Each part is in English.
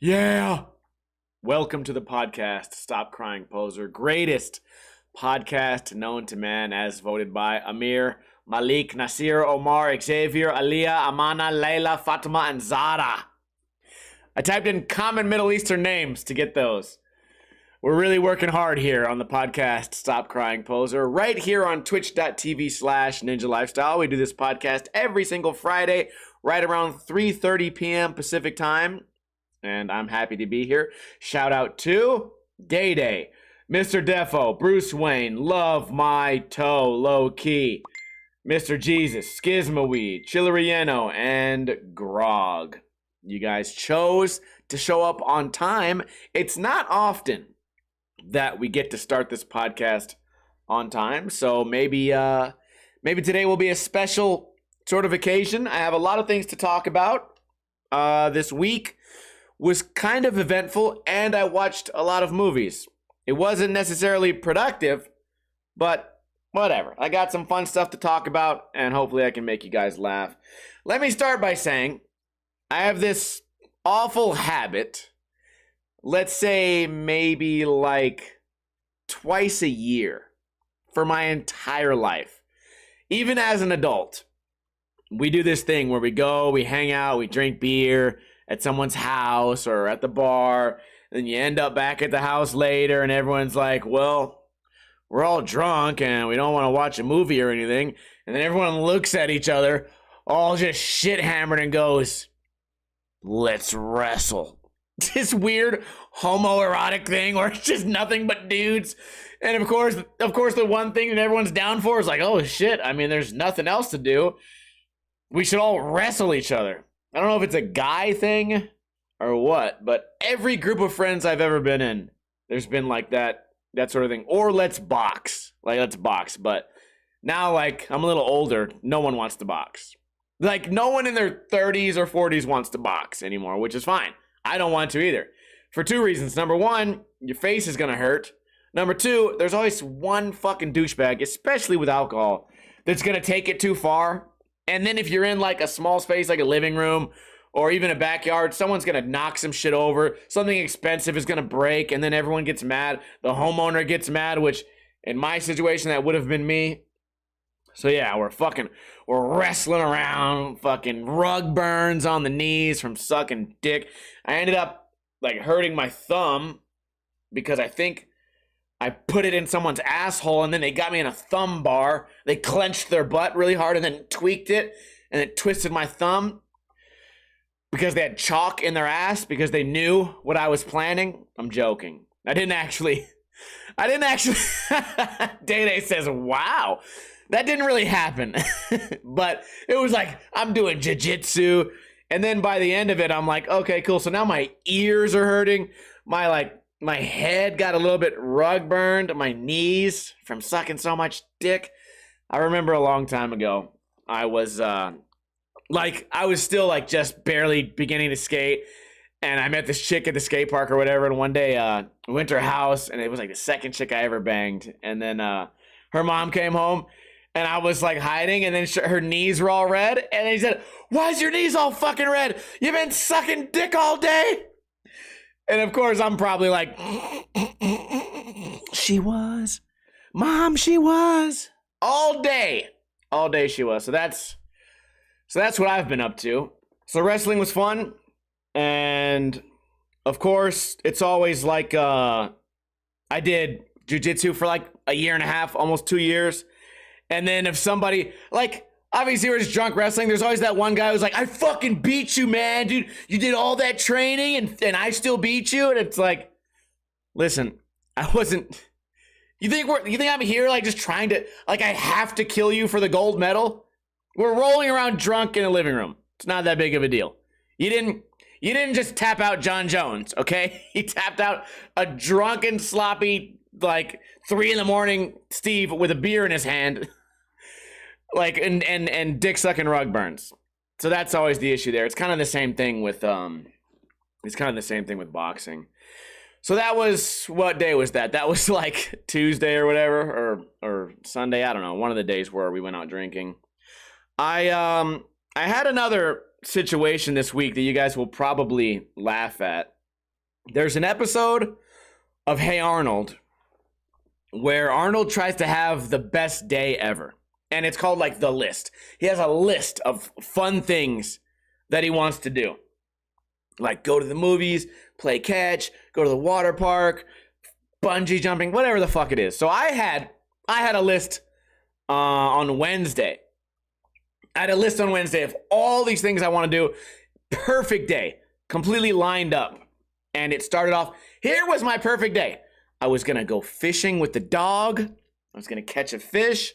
Yeah. Welcome to the podcast, Stop Crying Poser. Greatest podcast known to man as voted by Amir, Malik, Nasir, Omar, Xavier, Aliyah, Amana, Layla, Fatima, and Zara. I typed in common Middle Eastern names to get those. We're really working hard here on the podcast, Stop Crying Poser, right here on twitch.tv/Ninja Lifestyle. We do this podcast every single Friday, right around 3:30 p.m. Pacific time. And I'm happy to be here. Shout out to Day Day, Mr. Defo, Bruce Wayne, Love My Toe, Low Key, Mr. Jesus, Schismaweed, Chilerieno, and Grog. You guys chose to show up on time. It's not often that we get to start this podcast on time, so maybe today will be a special sort of occasion. I have a lot of things to talk about. This week was kind of eventful, and I watched a lot of movies. It wasn't necessarily productive, but whatever. I got some fun stuff to talk about, and hopefully I can make you guys laugh. Let me start by saying I have this awful habit, let's say maybe like twice a year for my entire life. Even as an adult, we do this thing where we hang out, we drink beer at someone's house or at the bar, and you end up back at the house later and everyone's like, well, we're all drunk and we don't want to watch a movie or anything. And then everyone looks at each other all just shit hammered and goes, let's wrestle. This weird homoerotic thing where it's just nothing but dudes. And of course the one thing that everyone's down for is like, oh shit, I mean, there's nothing else to do. We should all wrestle each other. I don't know if it's a guy thing or what, but every group of friends I've ever been in, there's been like that sort of thing. Or let's box. Like, let's box. But now, like, I'm a little older. No one wants to box. Like, no one in their 30s or 40s wants to box anymore, which is fine. I don't want to either. For two reasons. Number one, your face is going to hurt. Number two, there's always one fucking douchebag, especially with alcohol, that's going to take it too far. And then if you're in like a small space, like a living room or even a backyard, someone's going to knock some shit over. Something expensive is going to break, and then everyone gets mad. The homeowner gets mad, which in my situation, that would have been me. So yeah, we're wrestling around, fucking rug burns on the knees from sucking dick. I ended up like hurting my thumb because I think I put it in someone's asshole, and then they got me in a thumb bar. They clenched their butt really hard and then tweaked it, and it twisted my thumb because they had chalk in their ass because they knew what I was planning. I'm joking. I didn't actually. Day says, wow, that didn't really happen. But it was like, I'm doing jiu-jitsu. And then by the end of it, I'm like, okay, cool. So now my ears are hurting. My head got a little bit rug burned. My knees from sucking so much dick. I remember a long time ago, I was still like just barely beginning to skate. And I met this chick at the skate park or whatever. And one day, we went to her house, and it was like the second chick I ever banged. And then her mom came home, and I was like hiding. And then her knees were all red. And then he said, why's your knees all fucking red? You've been sucking dick all day? And of course, I'm probably like, she was. Mom, she was. All day she was. So that's what I've been up to. So wrestling was fun. And of course, it's always like, I did jiu-jitsu for like a year and a half, almost 2 years. And then if somebody, like, obviously we're just drunk wrestling, there's always that one guy who's like, I fucking beat you, man, dude. You did all that training and I still beat you. And it's like, listen, I wasn't, you think I'm here like just trying to, like, I have to kill you for the gold medal? We're rolling around drunk in the living room. It's not that big of a deal. You didn't just tap out John Jones, okay? He tapped out a drunken, sloppy, like 3 a.m. Steve with a beer in his hand. Like, and dick sucking rug burns. So that's always the issue there. It's kind of the same thing with boxing. So that was, what day was that? That was like Tuesday or whatever, or Sunday, I don't know, one of the days where we went out drinking. I had another situation this week that you guys will probably laugh at. There's an episode of Hey Arnold where Arnold tries to have the best day ever. And it's called like The List. He has a list of fun things that he wants to do. Like go to the movies, play catch, go to the water park, bungee jumping, whatever the fuck it is. So I had a list on Wednesday. I had a list on Wednesday of all these things I want to do. Perfect day. Completely lined up. And it started off, here was my perfect day. I was going to go fishing with the dog. I was going to catch a fish.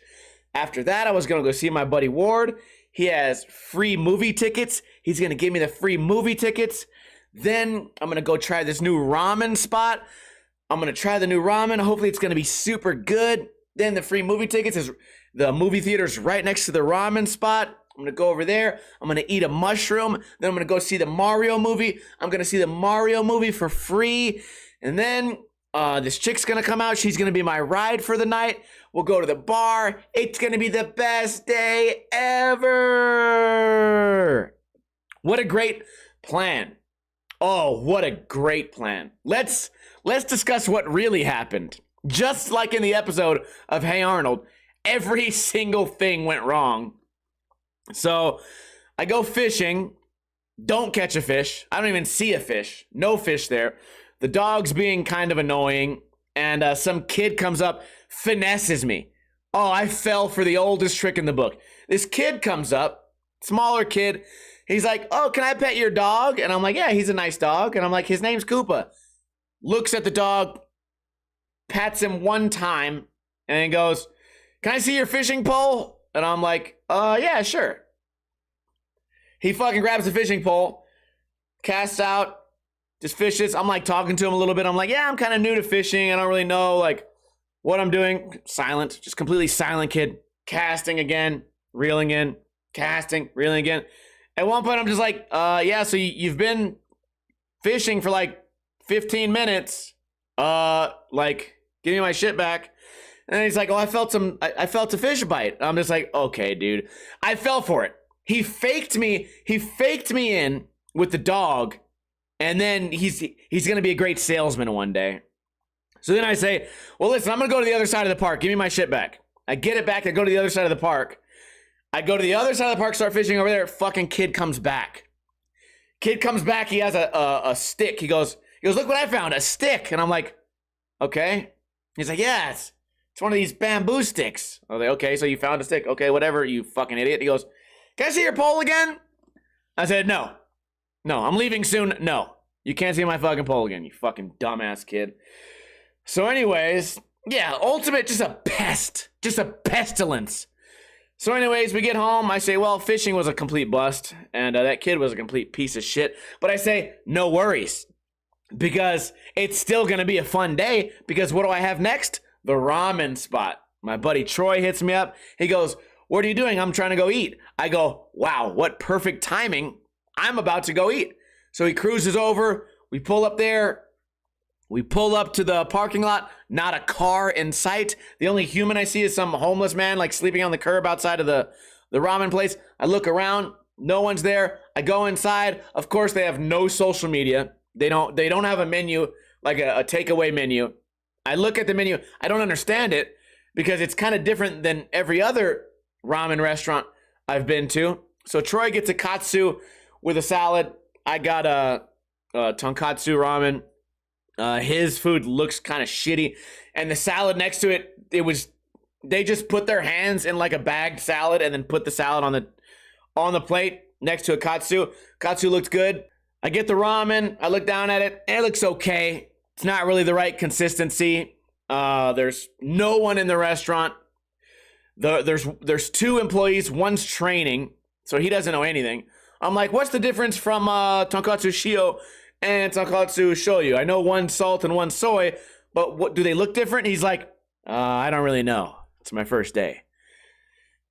After that, I was going to go see my buddy Ward. He has free movie tickets. He's going to give me the free movie tickets. Then I'm going to go try this new ramen spot. I'm going to try the new ramen. Hopefully it's going to be super good. Then the free movie tickets is the movie theater's right next to the ramen spot. I'm going to go over there. I'm going to eat a mushroom. Then I'm going to go see the Mario movie. I'm going to see the Mario movie for free. And then this chick's going to come out. She's going to be my ride for the night. We'll go to the bar. It's going to be the best day ever. What a great plan. Oh, what a great plan. Let's discuss what really happened. Just like in the episode of Hey Arnold, every single thing went wrong. So I go fishing, don't catch a fish. I don't even see a fish. No fish there. The dog's being kind of annoying, and some kid comes up, finesses me. Oh, I fell for the oldest trick in the book. This kid comes up, smaller kid. He's like, oh, can I pet your dog? And I'm like, yeah, he's a nice dog. And I'm like, his name's Koopa. Looks at the dog, pats him one time, and then goes, can I see your fishing pole? And I'm like, yeah, sure. He fucking grabs the fishing pole, casts out, just fishes. I'm like talking to him a little bit. I'm like, yeah, I'm kind of new to fishing. I don't really know like what I'm doing. Silent, just completely silent kid. Casting again, reeling in, casting, reeling again. At one point, I'm just like, yeah, so you've been fishing for like 15 minutes. Like, give me my shit back. And he's like, oh, I felt a fish bite. I'm just like, okay, dude. I fell for it. He faked me in with the dog. And then he's going to be a great salesman one day. So then I say, well, listen, I'm going to go to the other side of the park. Give me my shit back. I get it back. I go to the other side of the park. I go to the other side of the park, start fishing over there. Fucking kid comes back. Kid comes back. He has a stick. He goes, look what I found, a stick. And I'm like, okay. He's like, yeah, it's one of these bamboo sticks. I was like, okay, so you found a stick. Okay, whatever, you fucking idiot. He goes, can I see your pole again? I said, no, I'm leaving soon. No, you can't see my fucking pole again, you fucking dumbass kid. So anyways, yeah, ultimate, just a pest, just a pestilence. So anyways, we get home. I say, well, fishing was a complete bust, and that kid was a complete piece of shit. But I say, no worries, because it's still going to be a fun day, because what do I have next? The ramen spot. My buddy Troy hits me up. He goes, what are you doing? I'm trying to go eat. I go, wow, what perfect timing. I'm about to go eat. So he cruises over. We pull up there. We pull up to the parking lot. Not a car in sight. The only human I see is some homeless man like sleeping on the curb outside of the ramen place. I look around. No one's there. I go inside. Of course, they have no social media. They don't have a menu, like a takeaway menu. I look at the menu. I don't understand it because it's kind of different than every other ramen restaurant I've been to. So Troy gets a katsu with a salad. I got a tonkatsu ramen. His food looks kind of shitty, and the salad next to it, they just put their hands in like a bagged salad and then put the salad on the plate next to a katsu. Katsu looked good. I get the ramen. I look down at it, and it looks okay. It's not really the right consistency. There's no one in the restaurant. There's two employees. One's training, so he doesn't know anything. I'm like, what's the difference from tonkatsu shio and tonkatsu shoyu? I know one's salt and one's soy, but what do they look different? He's like, I don't really know. It's my first day.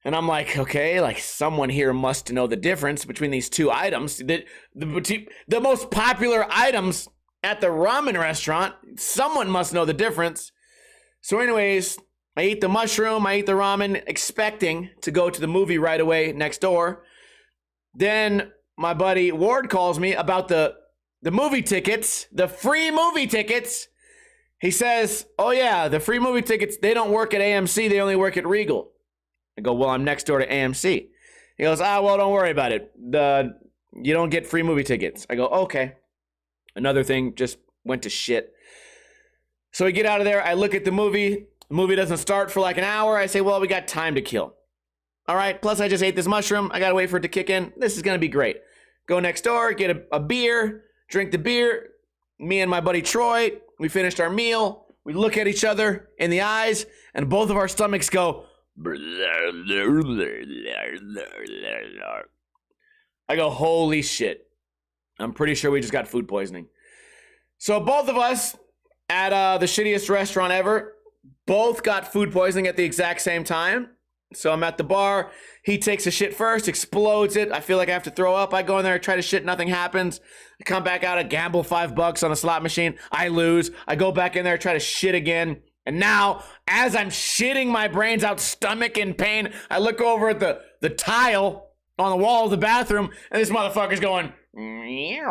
And I'm like, okay, like someone here must know the difference between these two items. The most popular items at the ramen restaurant, someone must know the difference. So anyways, I eat the mushroom, I eat the ramen, expecting to go to the movie right away next door. Then my buddy Ward calls me about the the movie tickets, the free movie tickets. He says, oh yeah, the free movie tickets, they don't work at AMC, they only work at Regal. I go, well, I'm next door to AMC. He goes, well, don't worry about it. You don't get free movie tickets. I go, okay. Another thing just went to shit. So we get out of there. I look at the movie. The movie doesn't start for like an hour. I say, well, we got time to kill. All right, plus I just ate this mushroom. I got to wait for it to kick in. This is going to be great. Go next door, get a beer, drink the beer. Me and my buddy Troy, we finished our meal. We look at each other in the eyes, and both of our stomachs go... I go, holy shit. I'm pretty sure we just got food poisoning. So both of us at the shittiest restaurant ever, both got food poisoning at the exact same time. So I'm at the bar. He takes a shit first, explodes it. I feel like I have to throw up. I go in there, try to shit, nothing happens. I come back out, I gamble $5 on a slot machine. I lose. I go back in there, try to shit again. And now, as I'm shitting my brains out, stomach in pain, I look over at the tile on the wall of the bathroom, and this motherfucker's going, and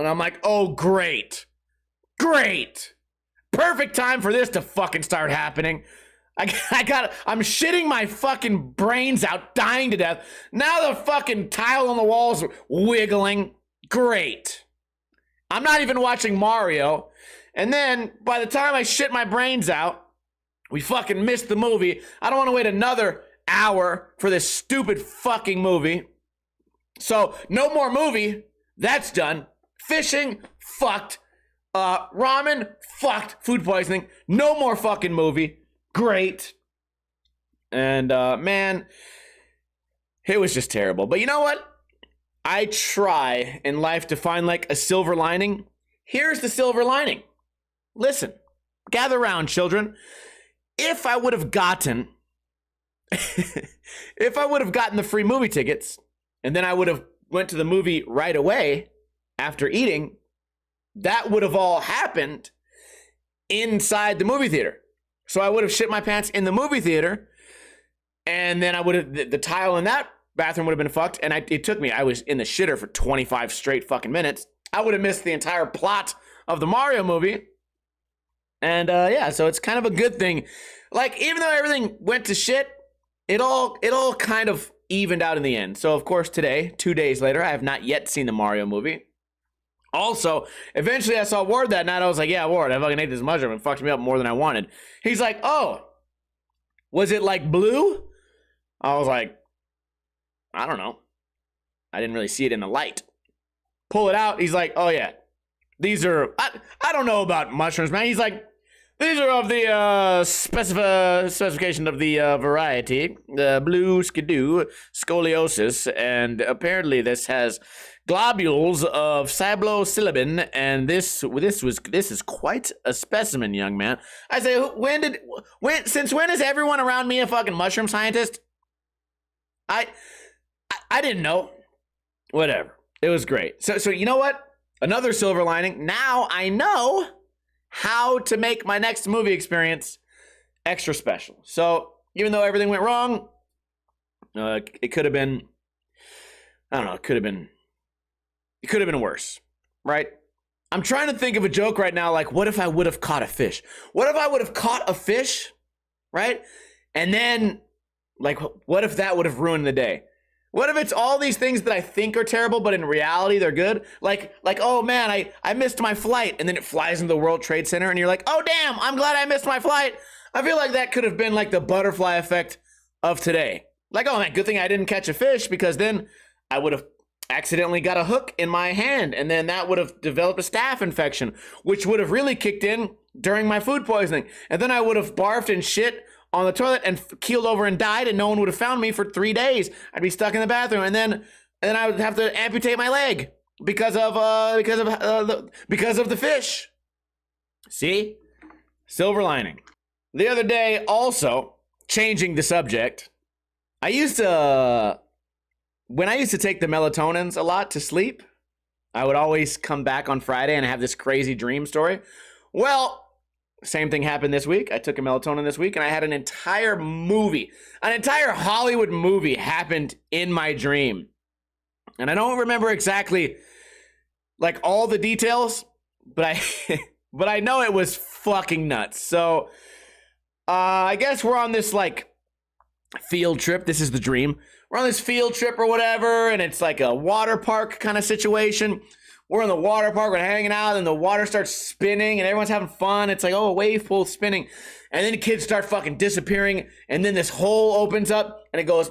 I'm like, oh, great. Great. Perfect time for this to fucking start happening. I'm shitting my fucking brains out, dying to death. Now the fucking tile on the wall's wiggling. Great. I'm not even watching Mario. And then, by the time I shit my brains out, we fucking missed the movie. I don't want to wait another hour for this stupid fucking movie. So, no more movie. That's done. Fishing, fucked. Ramen, fucked. Food poisoning. No more fucking movie. Great. And, man, it was just terrible. But you know what? I try in life to find, like, a silver lining. Here's the silver lining. Listen, gather round, children. If I would have gotten the free movie tickets, and then I would have went to the movie right away after eating, that would have all happened inside the movie theater. So I would have shit my pants in the movie theater, and then I would have, the tile in that bathroom would have been fucked, and it took me, I was in the shitter for 25 straight fucking minutes. I would have missed the entire plot of the Mario movie. And yeah, so it's kind of a good thing. Like, even though everything went to shit, it all kind of evened out in the end. So of course today, 2 days later, I have not yet seen the Mario movie. Also, eventually I saw Ward that night. I was like, yeah, Ward, I fucking ate this mushroom and fucked me up more than I wanted. He's like, oh, was it like blue? I was like, I don't know. I didn't really see it in the light. Pull it out. He's like, oh yeah, these are, I don't know about mushrooms, man. He's like, these are of the specification of the variety, the blue skidoo scoliosis, and apparently this has globules of psilocybin, and this is quite a specimen, young man. I say, since when is everyone around me a fucking mushroom scientist? I didn't know. Whatever. It was great. So you know what? Another silver lining. Now I know how to make my next movie experience extra special. So even though everything went wrong, it could have been, I don't know, it could have been worse, right? I'm trying to think of a joke right now, like, what if I would have caught a fish? What if I would have caught a fish, right? And then, like, what if that would have ruined the day? What if it's all these things that I think are terrible, but in reality they're good? Like, oh man, I missed my flight, and then it flies into the World Trade Center, and you're like, oh damn, I'm glad I missed my flight. I feel like that could have been like the butterfly effect of today. Like, oh man, good thing I didn't catch a fish, because then I would have accidentally got a hook in my hand, and then that would have developed a staph infection, which would have really kicked in during my food poisoning. And then I would have barfed and shit on the toilet and keeled over and died, and no one would have found me for 3 days. I'd be stuck in the bathroom, and then I would have to amputate my leg because of the fish. See? Silver lining. The other day, also, changing the subject, when I used to take the melatonins a lot to sleep, I would always come back on Friday and have this crazy dream story. Well, same thing happened this week. I took a melatonin this week, and I had an entire Hollywood movie happened in my dream. And I don't remember exactly like all the details, but I but I know it was fucking nuts. So I guess we're on this like field trip. This is the dream. We're on this field trip or whatever, and it's like a water park kind of situation. We're in the water park, we're hanging out, and the water starts spinning, and everyone's having fun. It's like, oh, a wave pool spinning. And then the kids start fucking disappearing, and then this hole opens up, and it goes,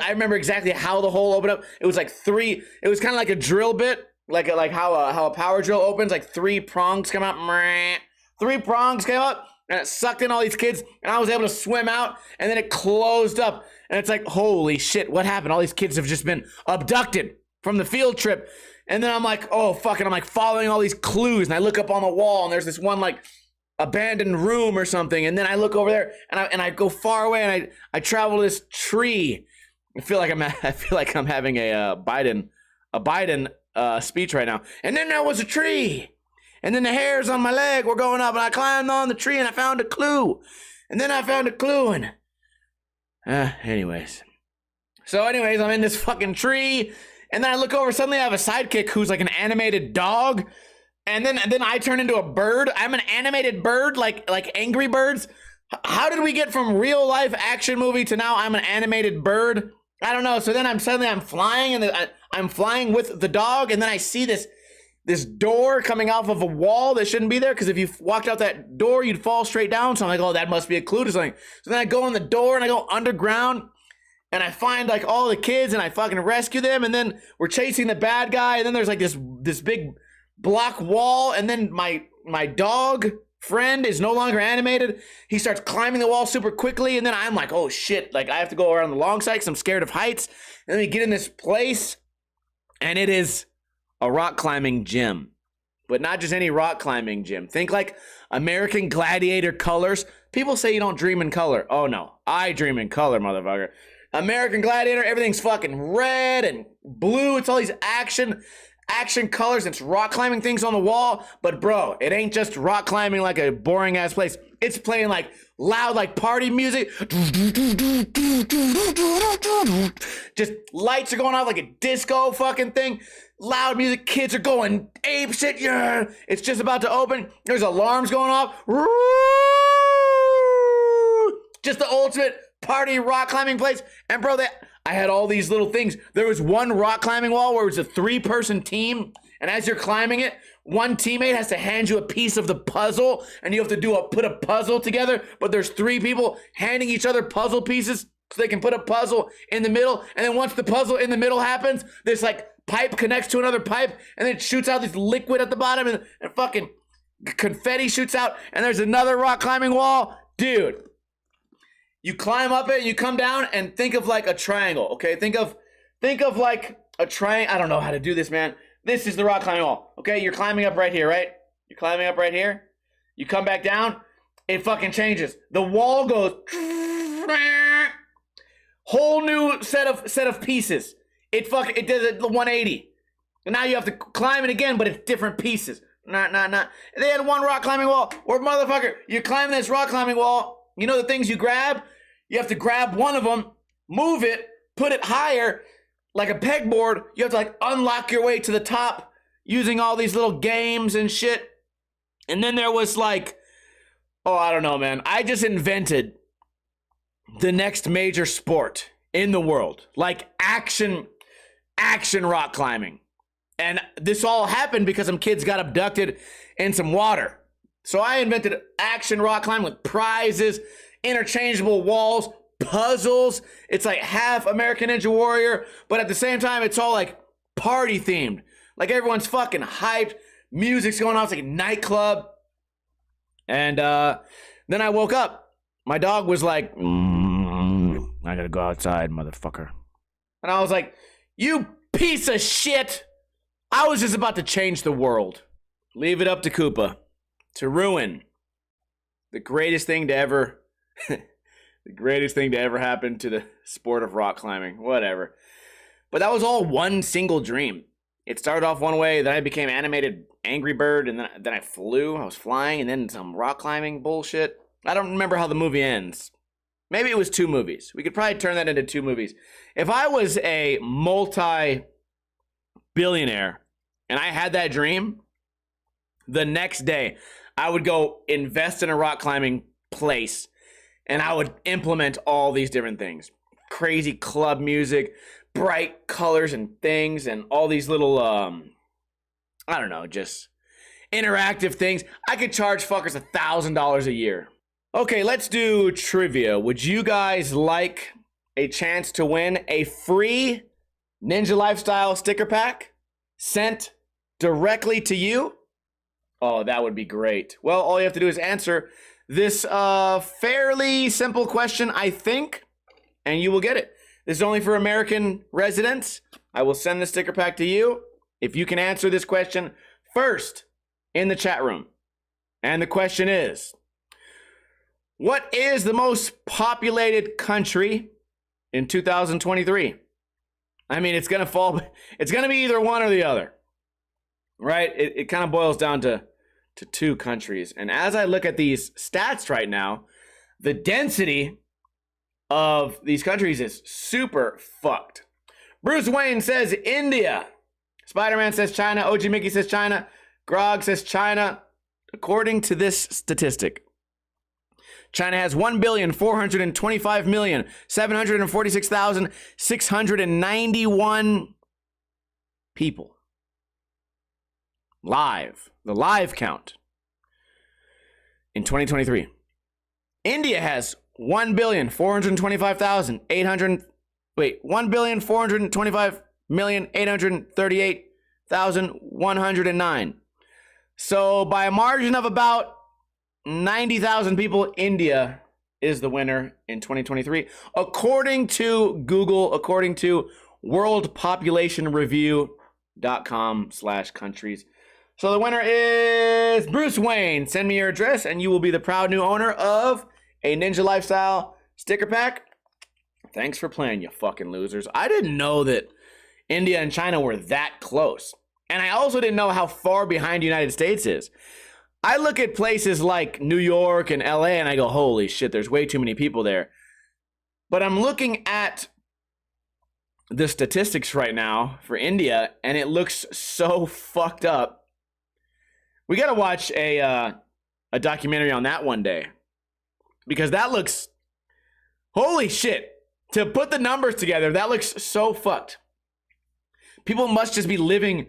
I remember exactly how the hole opened up. It was like it was kind of like a drill bit, like how a power drill opens, like 3 prongs come out. 3 prongs came up, and it sucked in all these kids, and I was able to swim out, and then it closed up. And it's like, holy shit, what happened? All these kids have just been abducted from the field trip. And then I'm like, oh, fuck it. I'm like following all these clues. And I look up on the wall and there's this one like abandoned room or something. And then I look over there and I go far away and I travel to this tree. I feel like I'm having a Biden speech right now. And then there was a tree. And then the hairs on my leg were going up and I climbed on the tree and I found a clue. And then I found a clue and anyways. So anyways, I'm in this fucking tree. And then I look over, suddenly I have a sidekick who's like an animated dog. And then I turn into a bird. I'm an animated bird, like Angry Birds. How did we get from real life action movie to now I'm an animated bird? I don't know. So then I'm flying and I'm flying with the dog. And then I see this door coming off of a wall that shouldn't be there. Because if you walked out that door, you'd fall straight down. So I'm like, oh, that must be a clue to something. So then I go in the door and I go underground. And I find like all the kids and I fucking rescue them. And then we're chasing the bad guy. And then there's like this big block wall. And then my dog friend is no longer animated. He starts climbing the wall super quickly. And then I'm like, oh shit. Like I have to go around the long side because I'm scared of heights. And then we get in this place. And it is a rock climbing gym. But not just any rock climbing gym. Think like American Gladiator colors. People say you don't dream in color. Oh no. I dream in color, motherfucker. American Gladiator, everything's fucking red and blue. It's all these action colors. It's rock climbing things on the wall. But bro, it ain't just rock climbing like a boring ass place. It's playing like loud like party music. Just lights are going off like a disco fucking thing. Loud music. Kids are going ape shit. Yeah. It's just about to open. There's alarms going off. Just the ultimate party rock climbing place. And bro, I had all these little things. There was one rock climbing wall where it was a 3-person team, and as you're climbing it, one teammate has to hand you a piece of the puzzle, and you have to put a puzzle together. But there's 3 people handing each other puzzle pieces so they can put a puzzle in the middle. And then once the puzzle in the middle happens, this like pipe connects to another pipe, and then it shoots out this liquid at the bottom, and fucking confetti shoots out. And there's another rock climbing wall, dude. You climb up it, and you come down, and think of like a triangle, okay? Think of like a triangle. I don't know how to do this, man. This is the rock climbing wall, okay? You're climbing up right here, right? You're climbing up right here. You come back down, it fucking changes. The wall goes whole new set of pieces. It does it 180. And now you have to climb it again, but it's different pieces. Nah. They had one rock climbing wall where, motherfucker, you're climbing this rock climbing wall. You know the things you grab? You have to grab one of them, move it, put it higher, like a pegboard. You have to like unlock your way to the top using all these little games and shit. And then there was like, oh, I don't know, man. I just invented the next major sport in the world, like action rock climbing. And this all happened because some kids got abducted in some water. So I invented action rock climbing with prizes, interchangeable walls, puzzles. It's like half American Ninja Warrior, but at the same time, it's all like party themed. Like everyone's fucking hyped. Music's going on. It's like a nightclub. And then I woke up. My dog was like, I gotta go outside, motherfucker. And I was like, you piece of shit. I was just about to change the world. Leave it up to Koopa to ruin the greatest thing to ever happen to the sport of rock climbing. Whatever. But that was all one single dream. It started off one way, then I became animated Angry Bird, and then I flew. I was flying, and then some rock climbing bullshit. I don't remember how the movie ends. Maybe it was 2 movies. We could probably turn that into 2 movies. If I was a multi-billionaire and I had that dream, the next day I would go invest in a rock climbing place and I would implement all these different things. Crazy club music, bright colors and things, and all these little, I don't know, just interactive things. I could charge fuckers $1,000 a year. Okay, let's do trivia. Would you guys like a chance to win a free Ninja Lifestyle sticker pack sent directly to you? Oh, that would be great. Well, all you have to do is answer this fairly simple question, I think, and you will get it. This is only for American residents. I will send the sticker pack to you if you can answer this question first in the chat room. And the question is, what is the most populated country in 2023? I mean, it's going to be either one or the other, right? It kind of boils down to two countries. And as I look at these stats right now, the density of these countries is super fucked. Bruce Wayne says India. Spider-Man says China. OG Mickey says China. Grog says China. According to this statistic, China has 1,425,746,691 people. The live count in 2023. India has 1,425,838,109. So by a margin of about 90,000 people, India is the winner in 2023, according to Google, according to worldpopulationreview.com/countries. So the winner is Bruce Wayne. Send me your address and you will be the proud new owner of a Ninja Lifestyle sticker pack. Thanks for playing, you fucking losers. I didn't know that India and China were that close. And I also didn't know how far behind the United States is. I look at places like New York and LA and I go, holy shit, there's way too many people there. But I'm looking at the statistics right now for India and it looks so fucked up. We got to watch a documentary on that one day. Because that looks, holy shit. To put the numbers together, that looks so fucked. People must just be living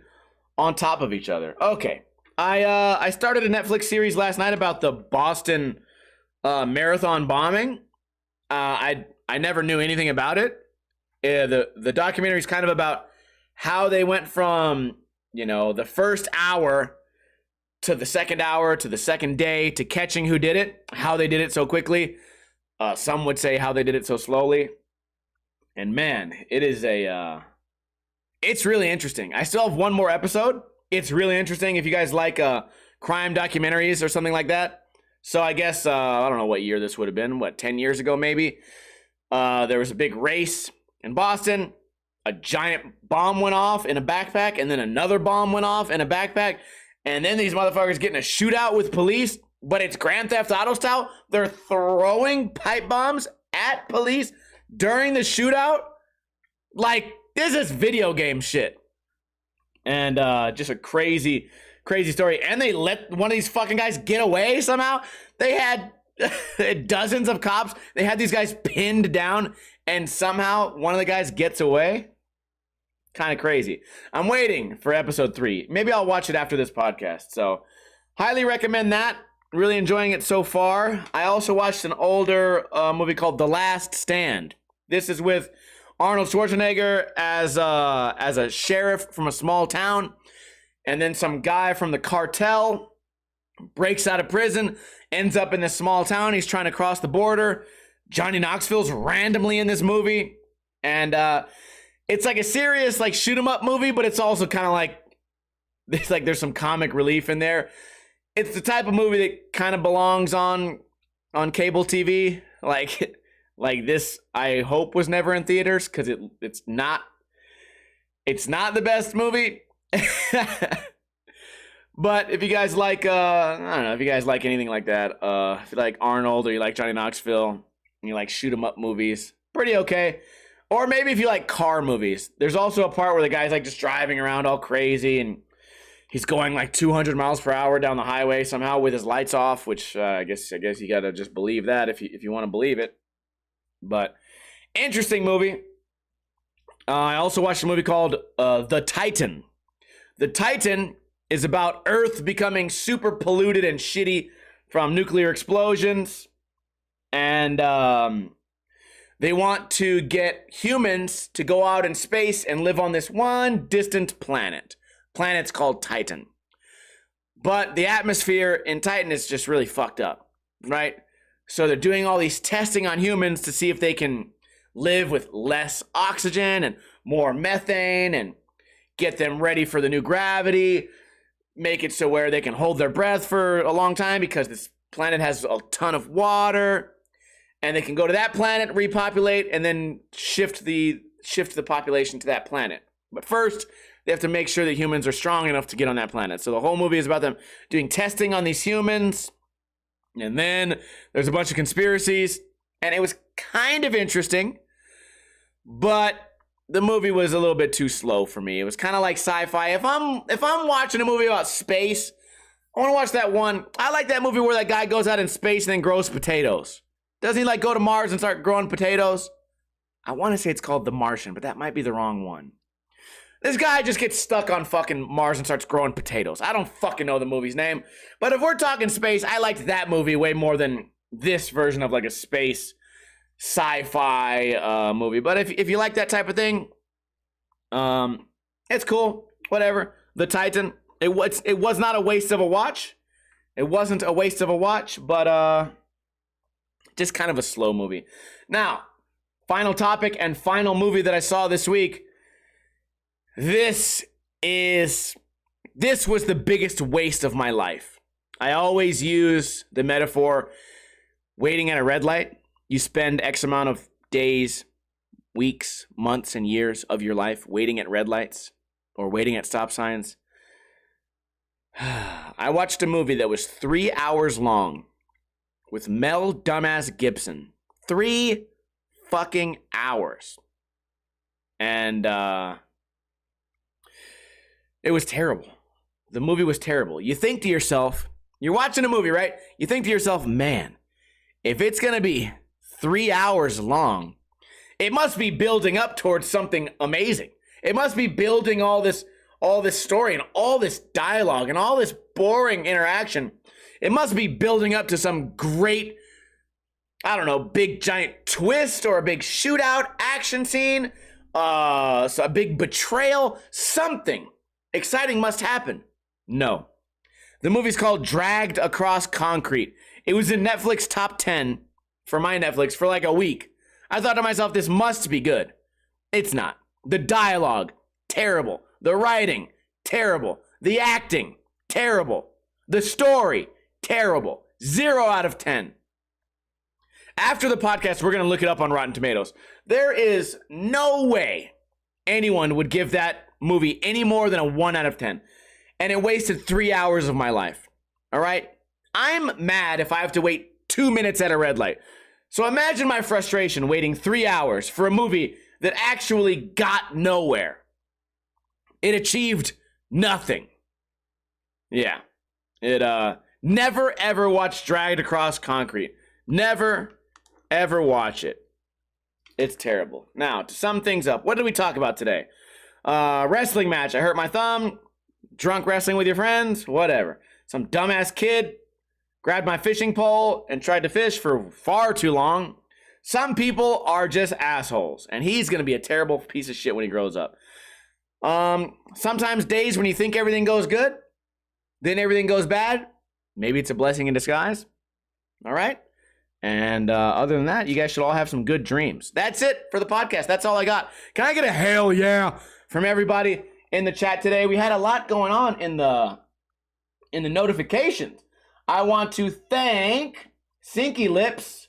on top of each other. Okay. I started a Netflix series last night about the Boston marathon bombing. I never knew anything about it. The documentary is kind of about how they went from, the first hour to the second hour to the second day to catching who did it, how they did it so quickly. Some would say how they did it so slowly. And man, it's really interesting. I still have one more episode. It's really interesting if you guys like crime documentaries or something like that. So I guess, I don't know what year this would have been. 10 years ago maybe? There was a big race in Boston. A giant bomb went off in a backpack, and then another bomb went off in a backpack. And then these motherfuckers get in a shootout with police, but it's Grand Theft Auto style. They're throwing pipe bombs at police during the shootout. Like, this is video game shit. And just a crazy, crazy story. And they let one of these fucking guys get away somehow. They had dozens of cops. They had these guys pinned down, and somehow one of the guys gets away. Kind of crazy. I'm waiting for episode 3. Maybe I'll watch it after this podcast. So, highly recommend that. Really enjoying it so far. I also watched an older movie called The Last Stand. This is with Arnold Schwarzenegger as a sheriff from a small town, and then some guy from the cartel breaks out of prison, ends up in this small town. He's trying to cross the border. Johnny Knoxville's randomly in this movie, and it's like a serious shoot 'em up movie, but it's also kind of there's some comic relief in there. It's the type of movie that kind of belongs on cable TV, like this. I hope was never in theaters because it's not the best movie. But if you guys like I don't know if you guys like anything like that, if you like Arnold or you like Johnny Knoxville and you like shoot 'em up movies, pretty okay. Or maybe if you like car movies, there's also a part where the guy's just driving around all crazy and he's going like 200 miles per hour down the highway somehow with his lights off, which I guess you gotta just believe that if you want to believe it. But interesting movie. I also watched a movie called The Titan. The Titan is about Earth becoming super polluted and shitty from nuclear explosions. And they want to get humans to go out in space and live on this one distant planet. Planet's called Titan. But the atmosphere in Titan is just really fucked up, right? So they're doing all these testing on humans to see if they can live with less oxygen and more methane and get them ready for the new gravity, make it so where they can hold their breath for a long time because this planet has a ton of water, and they can go to that planet, repopulate, and then shift the population to that planet. But first, they have to make sure that humans are strong enough to get on that planet. So the whole movie is about them doing testing on these humans, and then there's a bunch of conspiracies, and it was kind of interesting, but the movie was a little bit too slow for me. It was kind of like sci-fi. If I'm watching a movie about space, I want to watch that one. I like that movie where that guy goes out in space and then grows potatoes. Doesn't he like go to Mars and start growing potatoes? I want to say it's called The Martian, but that might be the wrong one. This guy just gets stuck on fucking Mars and starts growing potatoes. I don't fucking know the movie's name. But if we're talking space, I liked that movie way more than this version of like a space sci-fi movie. But if you like that type of thing, it's cool. Whatever. The Titan. It was not a waste of a watch. It wasn't a waste of a watch, but just kind of a slow movie. Now, final topic and final movie that I saw this week. This was the biggest waste of my life. I always use the metaphor waiting at a red light. You spend X amount of days, weeks, months, and years of your life waiting at red lights or waiting at stop signs. I watched a movie that was 3 hours long with Mel Dumbass Gibson. 3 fucking hours. And it was terrible. The movie was terrible. You think to yourself, you're watching a movie, right? You think to yourself, man, if it's going to be 3 hours long, it must be building up towards something amazing. It must be building all this story and all this dialogue and all this boring interaction. It must be building up to some great, I don't know, big giant twist or a big shootout action scene, so a big betrayal, something exciting must happen. No. The movie's called Dragged Across Concrete. It was in Netflix top 10 for my Netflix for like a week. I thought to myself, this must be good. It's not. The dialogue, terrible. The writing, terrible. The acting, terrible. The story, terrible. 0 out of 10. After the podcast, we're going to look it up on Rotten Tomatoes. There is no way anyone would give that movie any more than a 1 out of 10. And it wasted 3 hours of my life. All right? I'm mad if I have to wait 2 minutes at a red light. So imagine my frustration waiting 3 hours for a movie that actually got nowhere. It achieved nothing. Yeah. It, never ever watch Dragged Across Concrete. Never ever watch it. It's terrible. Now, to sum things up, what did we talk about today? Wrestling match. I hurt my thumb. Drunk wrestling with your friends. Whatever. Some dumbass kid grabbed my fishing pole and tried to fish for far too long. Some people are just assholes, and he's going to be a terrible piece of shit when he grows up. Sometimes days when you think everything goes good, then everything goes bad. Maybe it's a blessing in disguise. All right? And other than that, you guys should all have some good dreams. That's it for the podcast. That's all I got. Can I get a hell yeah from everybody in the chat today? We had a lot going on in the notifications. I want to thank Slinky Lips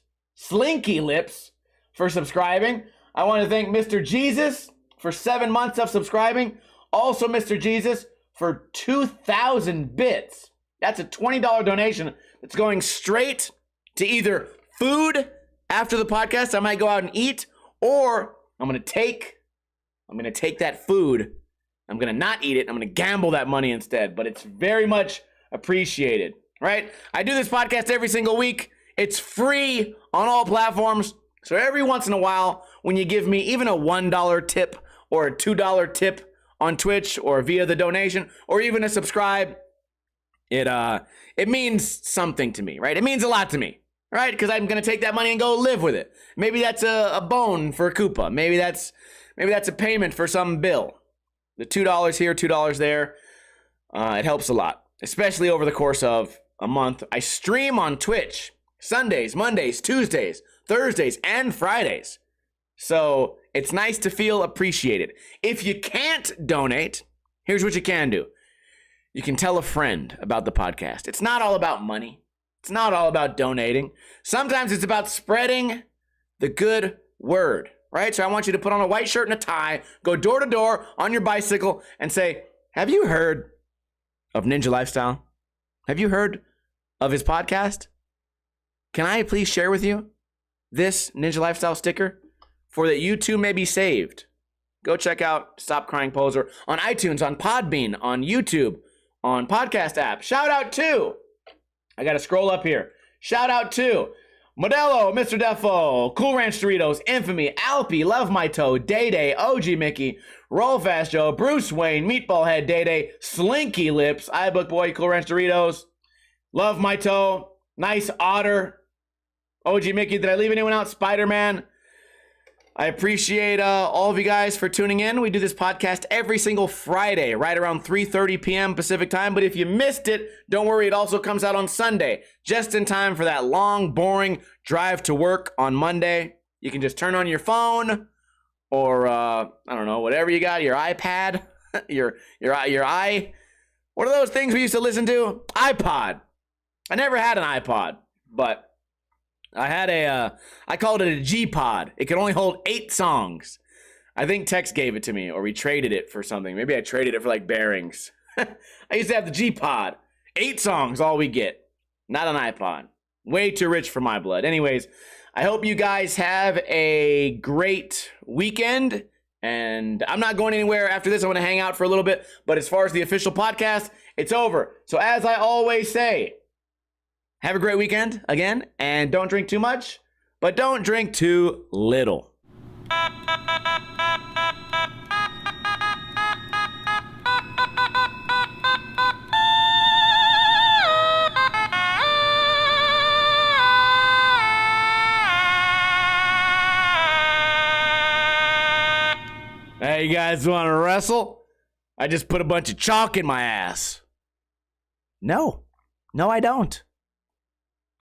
for subscribing. I want to thank Mr. Jesus for 7 months of subscribing. Also, Mr. Jesus for 2,000 bits. That's a $20 donation that's going straight to either food after the podcast I might go out and eat, or I'm going to take that food I'm going to not eat it. I'm going to gamble that money instead, but it's very much appreciated, right? I do this podcast every single week. It's free on all platforms. So every once in a while, when you give me even a $1 tip or a $2 tip on Twitch or via the donation or even a subscribe, it means something to me, right? It means a lot to me, right? Because I'm going to take that money and go live with it. Maybe that's a bone for Koopa. Maybe that's a payment for some bill. The $2 here, $2 there, it helps a lot, especially over the course of a month. I stream on Twitch Sundays, Mondays, Tuesdays, Thursdays, and Fridays. So it's nice to feel appreciated. If you can't donate, here's what you can do. You can tell a friend about the podcast. It's not all about money. It's not all about donating. Sometimes it's about spreading the good word, right? So I want you to put on a white shirt and a tie, go door to door on your bicycle and say, have you heard of Ninja Lifestyle? Have you heard of his podcast? Can I please share with you this Ninja Lifestyle sticker for that you too may be saved? Go check out Stop Crying Poser on iTunes, on Podbean, on YouTube, on podcast app. Shout out to, I got to scroll up here. Shout out to Modelo, Mr. Defo, Cool Ranch Doritos, Infamy, Alpy, Love My Toe, Day Day, OG Mickey, Roll Fast Joe, Bruce Wayne, Meatball Head, Day Day, Slinky Lips, iBook Boy, Cool Ranch Doritos, Love My Toe, Nice Otter, OG Mickey. Did I leave anyone out? Spider-Man. I appreciate all of you guys for tuning in. We do this podcast every single Friday, right around 3:30 p.m. Pacific time. But if you missed it, don't worry. It also comes out on Sunday, just in time for that long, boring drive to work on Monday. You can just turn on your phone or, I don't know, whatever you got, your iPad, your what are those things we used to listen to? iPod. I never had an iPod, but I had I called it a G-Pod. It could only hold 8 songs. I think Tex gave it to me, or we traded it for something. Maybe I traded it for like bearings. I used to have the G-Pod. 8 songs, all we get. Not an iPod. Way too rich for my blood. Anyways, I hope you guys have a great weekend. And I'm not going anywhere after this. I'm going to hang out for a little bit. But as far as the official podcast, it's over. So as I always say, have a great weekend again, and don't drink too much, but don't drink too little. Hey, you guys want to wrestle? I just put a bunch of chalk in my ass. No, I don't.